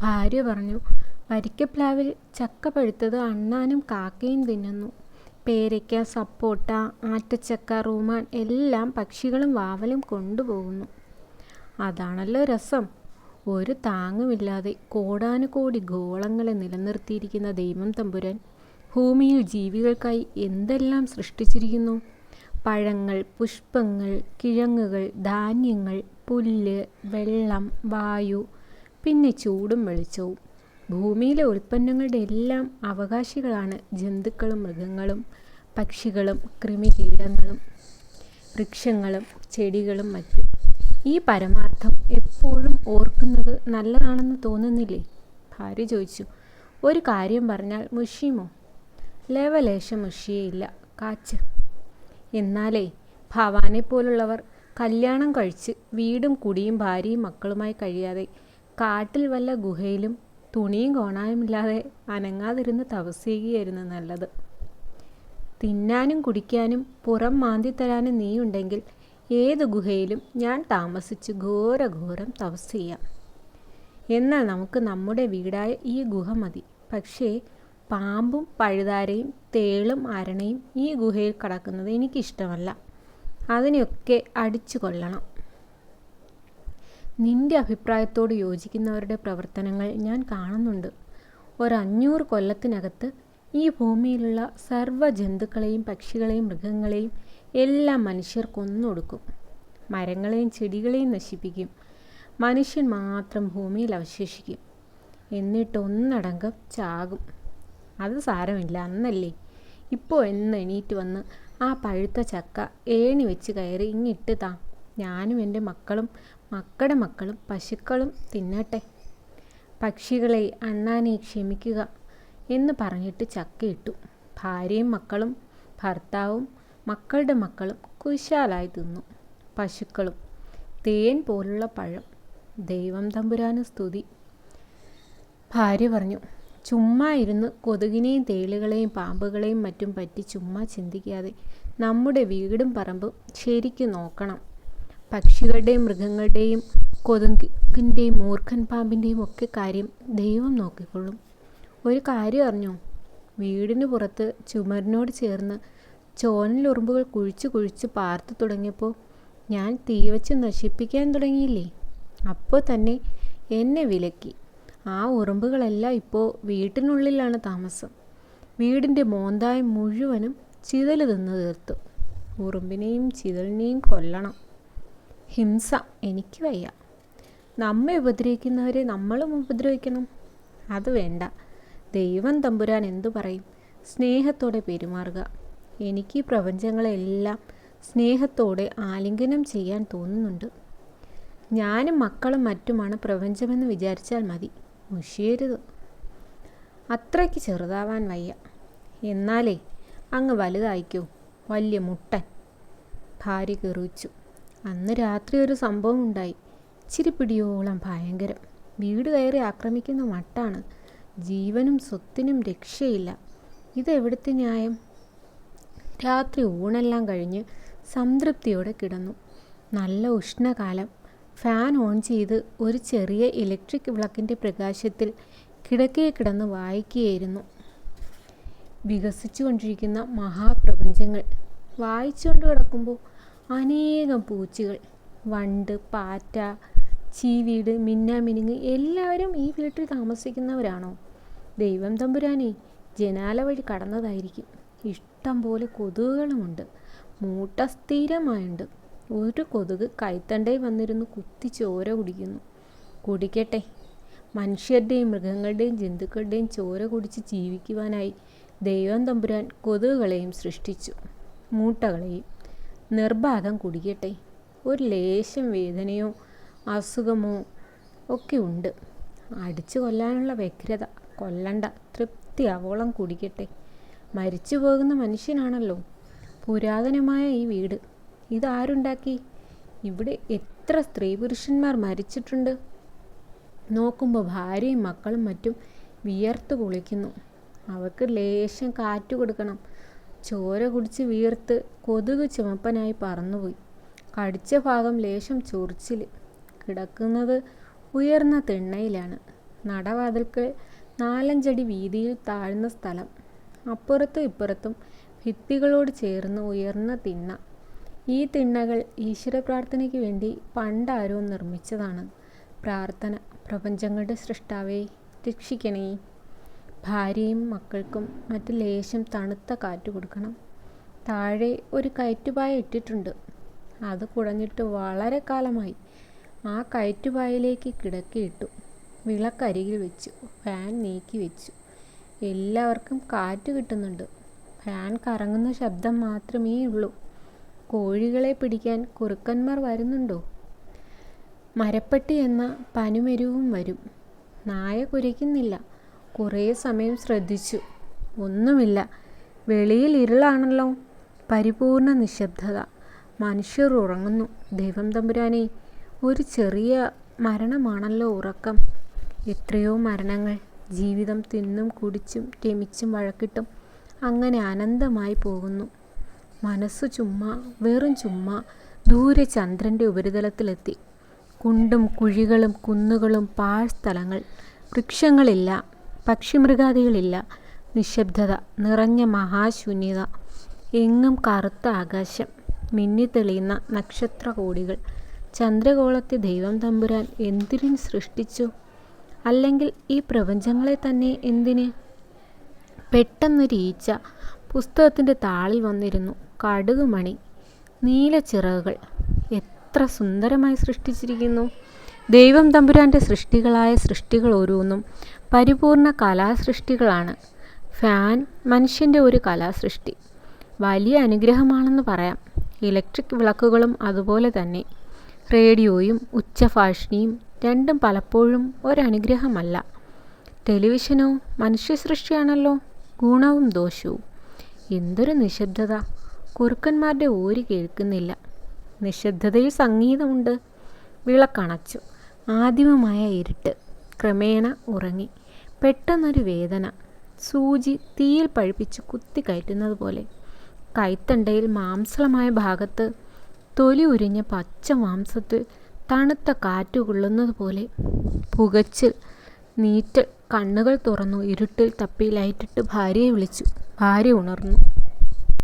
ഭാര്യ പറഞ്ഞു, വരിക്കപ്ലാവിൽ ചക്ക പഴുത്തത് അണ്ണാനും കാക്കയും തിന്നുന്നു. പേരയ്ക്ക, സപ്പോട്ട, ആറ്റച്ചക്ക, റൂമാൻ എല്ലാം പക്ഷികളും വാവലും കൊണ്ടുപോകുന്നു. അതാണല്ലോ രസം. ഒരു താങ്ങുമില്ലാതെ കോടാനുകോടി ഗോളങ്ങളെ നിലനിർത്തിയിരിക്കുന്ന ദൈവം തമ്പുരാൻ ഭൂമിയിൽ ജീവികൾക്കായി എന്തെല്ലാം സൃഷ്ടിച്ചിരിക്കുന്നു. പഴങ്ങൾ, പുഷ്പങ്ങൾ, കിഴങ്ങുകൾ, ധാന്യങ്ങൾ, പുല്ല്, വെള്ളം, വായു, പിന്നെ ചൂടും വെളിച്ചവും. ഭൂമിയിലെ ഉൽപ്പന്നങ്ങളുടെ എല്ലാം അവകാശികളാണ് ജന്തുക്കളും മൃഗങ്ങളും പക്ഷികളും കൃമികീടങ്ങളും വൃക്ഷങ്ങളും ചെടികളും മറ്റും. ഈ പരമാർത്ഥം എപ്പോഴും ഓർക്കുന്നത് നല്ലതാണെന്ന് തോന്നുന്നില്ലേ? ഭാര്യ ചോദിച്ചു. ഒരു കാര്യം പറഞ്ഞാൽ മുഷിയുമോ? ലവലേശം മുഷിയേയില്ല കാച്ച്. എന്നാലേ ഭവാനെ പോലുള്ളവർ കല്യാണം കഴിച്ച് വീടും കുടിയും ഭാര്യയും മക്കളുമായി കഴിയാതെ കാട്ടിൽ വല്ല ഗുഹയിലും തുണിയും കോണായുമില്ലാതെ അനങ്ങാതിരുന്ന് തപസ്സെയ്യുകയായിരുന്നു നല്ലത്. തിന്നാനും കുടിക്കാനും പുറം മാന്തിത്തരാനും നീയുണ്ടെങ്കിൽ ഏത് ഗുഹയിലും ഞാൻ താമസിച്ച് ഘോരഘോരം തപസ് ചെയ്യാം. എന്നാൽ നമുക്ക് നമ്മുടെ വീടായ ഈ ഗുഹ മതി. പക്ഷേ പാമ്പും പഴുതാരയും തേളും അരണയും ഈ ഗുഹയിൽ കടക്കുന്നത് എനിക്കിഷ്ടമല്ല. അതിനെയൊക്കെ അടിച്ചു കൊല്ലണം. നിന്റെ അഭിപ്രായത്തോട് യോജിക്കുന്നവരുടെ പ്രവർത്തനങ്ങൾ ഞാൻ കാണുന്നുണ്ട്. 500 കൊല്ലത്തിനകത്ത് ഈ ഭൂമിയിലുള്ള സർവ്വ ജന്തുക്കളെയും പക്ഷികളെയും മൃഗങ്ങളെയും എല്ലാം മനുഷ്യർ കൊന്നൊടുക്കും. മരങ്ങളെയും ചെടികളെയും നശിപ്പിക്കും. മനുഷ്യൻ മാത്രം ഭൂമിയിൽ അവശേഷിക്കും. എന്നിട്ടൊന്നടങ്കം ചാകും. അത് സാരമില്ല, അന്നല്ലേ. ഇപ്പോൾ എണീറ്റ് വന്ന് ആ പഴുത്ത ചക്ക ഏണി വെച്ച് കയറി ഇങ്ങിട്ട് താ. ഞാനും എൻ്റെ മക്കളും മക്കളുടെ മക്കളും പശുക്കളും തിന്നട്ടെ. പക്ഷികളെ, അണ്ണാനെ ക്ഷമിക്കുക എന്ന് പറഞ്ഞിട്ട് ചക്കയിട്ടു. ഭാര്യയും മക്കളും ഭർത്താവും മക്കളുടെ മക്കളും കുശാലായി തിന്നു. പശുക്കളും തേൻ പോലുള്ള പഴം. ദൈവം തമ്പുരാന് സ്തുതി. ഭാര്യ പറഞ്ഞു, ചുമ്മാ ഇരുന്ന് കൊതുകിനെയും തേളുകളെയും പാമ്പുകളെയും മറ്റും പറ്റി ചുമ്മാ ചിന്തിക്കാതെ നമ്മുടെ വീടും പറമ്പും ശരിക്കും നോക്കണം. പക്ഷികളുടെയും മൃഗങ്ങളുടെയും കൊതുകിൻ്റെയും മൂർഖൻ പാമ്പിൻ്റെയും ഒക്കെ കാര്യം ദൈവം നോക്കിക്കൊള്ളും. ഒരു കാര്യം അറിഞ്ഞോ? വീടിന് പുറത്ത് ചുമരിനോട് ചേർന്ന് ചോനലുറുമ്പുകൾ കുഴിച്ച് കുഴിച്ച് പാർത്തു തുടങ്ങിയപ്പോൾ ഞാൻ തീ വച്ച് നശിപ്പിക്കാൻ തുടങ്ങിയില്ലേ, അപ്പോൾ തന്നെ എന്നെ വിലക്കി. ആ ഉറുമ്പുകളെല്ലാം ഇപ്പോൾ വീട്ടിനുള്ളിലാണ് താമസം. വീടിൻ്റെ മോന്തായം മുഴുവനും ചിതൽ തിന്നു തീർത്തു. ഉറുമ്പിനെയും ചിതലിനെയും കൊല്ലണം. ഹിംസ എനിക്ക് വയ്യ. നമ്മെ ഉപദ്രവിക്കുന്നവരെ നമ്മളും ഉപദ്രവിക്കണം? അത് വേണ്ട. ദൈവം തമ്പുരാൻ എന്തു പറയും? സ്നേഹത്തോടെ പെരുമാറുക. എനിക്ക് ഈ പ്രപഞ്ചങ്ങളെല്ലാം സ്നേഹത്തോടെ ആലിംഗനം ചെയ്യാൻ തോന്നുന്നുണ്ട്. ഞാനും മക്കളും മറ്റുമാണ് പ്രപഞ്ചമെന്ന് വിചാരിച്ചാൽ മതി. മുഷിയരുത്. അത്രയ്ക്ക് ചെറുതാവാൻ വയ്യ. എന്നാലേ അങ്ങ് വലുതായിക്കോ, വലിയ മുട്ടൻ. ഭാര്യ കെറിച്ചു. അന്ന് രാത്രി ഒരു സംഭവം ഉണ്ടായി. ഇച്ചിരി പിടിയോളം ഭയങ്കരം. വീട് കയറി ആക്രമിക്കുന്ന മട്ടാണ്. ജീവനും സ്വത്തിനും രക്ഷയില്ല. ഇതെവിടുത്തെ ന്യായം? രാത്രി ഊണെല്ലാം കഴിഞ്ഞ് സംതൃപ്തിയോടെ കിടന്നു. നല്ല ഉഷ്ണകാലം. ഫാൻ ഓൺ ചെയ്ത് ഒരു ചെറിയ ഇലക്ട്രിക് വിളക്കിൻ്റെ പ്രകാശത്തിൽ കിടക്കയിൽ കിടന്ന് വായിക്കുകയായിരുന്നു. വികസിച്ചു കൊണ്ടിരിക്കുന്ന മഹാപ്രപഞ്ചങ്ങൾ. വായിച്ചുകൊണ്ട് കിടക്കുമ്പോൾ അനേകം പൂച്ചകൾ, വണ്ട്, പാറ്റ, ചീവീട്, മിന്നാമിനുങ്ങ് എല്ലാവരും ഈ വീട്ടിൽ താമസിക്കുന്നവരാണോ? ദൈവം തമ്പുരാനെ, ജനാല വഴി കടന്നതായിരിക്കും. ഇഷ്ടം പോലെ കൊതുകുകളുമുണ്ട്. മൂട്ട സ്ഥിരമായുണ്ട്. ഒരു കൊതുക് കൈത്തണ്ടയിൽ വന്നിരുന്ന് കുത്തി ചോര കുടിക്കുന്നു. കുടിക്കട്ടെ. മനുഷ്യരുടെയും മൃഗങ്ങളുടെയും ജന്തുക്കളുടെയും ചോര കുടിച്ച് ജീവിക്കുവാനായി ദൈവം തമ്പുരാൻ കൊതുകുകളെയും സൃഷ്ടിച്ചു, മൂട്ടകളെയും. നിർബാധം കുടിക്കട്ടെ. ഒരു ലേശം വേദനയോ അസുഖമോ ഒക്കെ ഉണ്ട്. അടിച്ചു കൊല്ലാനുള്ള വ്യഗ്രത. കൊല്ലണ്ട, തൃപ്തിയാവോളം കുടിക്കട്ടെ. മരിച്ചു പോകുന്ന മനുഷ്യനാണല്ലോ. പുരാതനമായ ഈ വീട് ഇതാരുണ്ടാക്കി? ഇവിടെ എത്ര സ്ത്രീ പുരുഷന്മാർ മരിച്ചിട്ടുണ്ട്. നോക്കുമ്പോൾ ഭാര്യയും മക്കളും മറ്റും വിയർത്ത് കുളിക്കുന്നു. അവർക്ക് ലേശം കാറ്റ് കൊടുക്കണം. ചോര കുടിച്ച് വീർത്ത് കൊതുക് ചുമപ്പനായി പറന്നുപോയി. കടിച്ച ഭാഗം ലേശം ചൊറിച്ചിൽ. കിടക്കുന്നത് ഉയർന്ന തിണ്ണയിലാണ്. നടവാതിൽക്കൽ 4-5 അടി വീതിയിൽ താഴ്ന്ന സ്ഥലം. അപ്പുറത്തും ഇപ്പുറത്തും ഭിത്തികളോട് ചേർന്ന് ഉയർന്ന തിണ്ണ. ഈ തിണ്ണകൾ ഈശ്വരപ്രാർത്ഥനയ്ക്ക് വേണ്ടി പണ്ടാരോ നിർമ്മിച്ചതാണ്. പ്രാർത്ഥന: പ്രപഞ്ചങ്ങളുടെ സൃഷ്ടാവേ, രക്ഷിക്കണേ. ഭാര്യയും മക്കൾക്കും മറ്റ് ലേശം തണുത്ത കാറ്റ് കൊടുക്കണം. താഴെ ഒരു കയറ്റുപായ ഇട്ടിട്ടുണ്ട്. അത് കുടഞ്ഞിട്ട് വളരെ കാലമായി. ആ കയറ്റുപായയിലേക്ക് കിടക്കയിട്ടു. വിളക്കരികിൽ വെച്ചു. ഫാൻ നീക്കി വെച്ചു. എല്ലാവർക്കും കാറ്റ് കിട്ടുന്നുണ്ട്. ഫാൻ കറങ്ങുന്ന ശബ്ദം മാത്രമേ ഉള്ളൂ. കോഴികളെ പിടിക്കാൻ കുറുക്കന്മാർ വരുന്നുണ്ടോ? മരപ്പട്ടി എന്ന പനിമരുവും വരും. നായ കുരയ്ക്കുന്നില്ല. കുറേ സമയം ശ്രദ്ധിച്ചു. ഒന്നുമില്ല. വെളിയിൽ ഇരുളാണല്ലോ. പരിപൂർണ നിശബ്ദത. മനുഷ്യർ ഉറങ്ങുന്നു. ദൈവം തമ്പുരാനെ, ഒരു ചെറിയ മരണമാണല്ലോ ഉറക്കം. എത്രയോ മരണങ്ങൾ. ജീവിതം തിന്നും കുടിച്ചും രമിച്ചും വഴക്കിട്ടും അങ്ങനെ അനന്തമായി പോകുന്നു. മനസ്സു ചുമ്മാ, വെറും ചുമ്മാ. ദൂരെ ചന്ദ്രൻ്റെ ഉപരിതലത്തിലെത്തി. കുണ്ടും കുഴികളും കുന്നുകളും പാഴ്സ്ഥലങ്ങൾ. വൃക്ഷങ്ങളില്ല, പക്ഷിമൃഗാദികളില്ല. നിശബ്ദത നിറഞ്ഞ മഹാശൂന്യത. എങ്ങും കറുത്ത ആകാശം, മിന്നിത്തെളിയുന്ന നക്ഷത്രകോടികൾ. ചന്ദ്രഗോളത്തെ ദൈവം തമ്പുരാൻ എന്തിനു സൃഷ്ടിച്ചു? അല്ലെങ്കിൽ ഈ പ്രപഞ്ചങ്ങളെ തന്നെ എന്തിന്? പെട്ടെന്നൊരു ഈച്ച പുസ്തകത്തിൻ്റെ താളിൽ വന്നിരുന്നു. കടുകുമണി. നീല ചിറകുകൾ. എത്ര സുന്ദരമായി സൃഷ്ടിച്ചിരിക്കുന്നു! ദൈവം തമ്പുരാൻ്റെ സൃഷ്ടികളായ സൃഷ്ടികൾ ഓരോന്നും പരിപൂർണ കലാസൃഷ്ടികളാണ്. ഫാൻ മനുഷ്യൻ്റെ ഒരു കലാസൃഷ്ടി. വലിയ അനുഗ്രഹമാണെന്ന് പറയാം. ഇലക്ട്രിക് വിളക്കുകളും അതുപോലെ തന്നെ. റേഡിയോയും ഉച്ചഭാഷിണിയും രണ്ടും പലപ്പോഴും ഒരനുഗ്രഹമല്ല. ടെലിവിഷനോ മനുഷ്യസൃഷ്ടിയാണല്ലോ, ഗുണവും ദോഷവും. എന്തൊരു നിശബ്ദത! കുറുക്കന്മാരുടെ ഓരി കേൾക്കുന്നില്ല. നിശബ്ദതയിൽ സംഗീതമുണ്ട്. വിളക്കണച്ചു. ആദിമമായ ഇരുട്ട്. ക്രമേണ ഉറങ്ങി. പെട്ടെന്നൊരു വേദന. സൂചി തീയിൽ പഴുപ്പിച്ച് കുത്തിക്കയറ്റുന്നത് പോലെ. കൈത്തണ്ടയിൽ മാംസളമായ ഭാഗത്ത് തൊലി ഉരിഞ്ഞ പച്ച മാംസത്തിൽ തണുത്ത കാറ്റ് കൊള്ളുന്നത് പോലെ. പുകച്ചിൽ, നീറ്റൽ. കണ്ണുകൾ തുറന്നു. ഇരുട്ടിൽ തപ്പി ലൈറ്റിട്ട് ഭാര്യയെ വിളിച്ചു. ഭാര്യ ഉണർന്നു.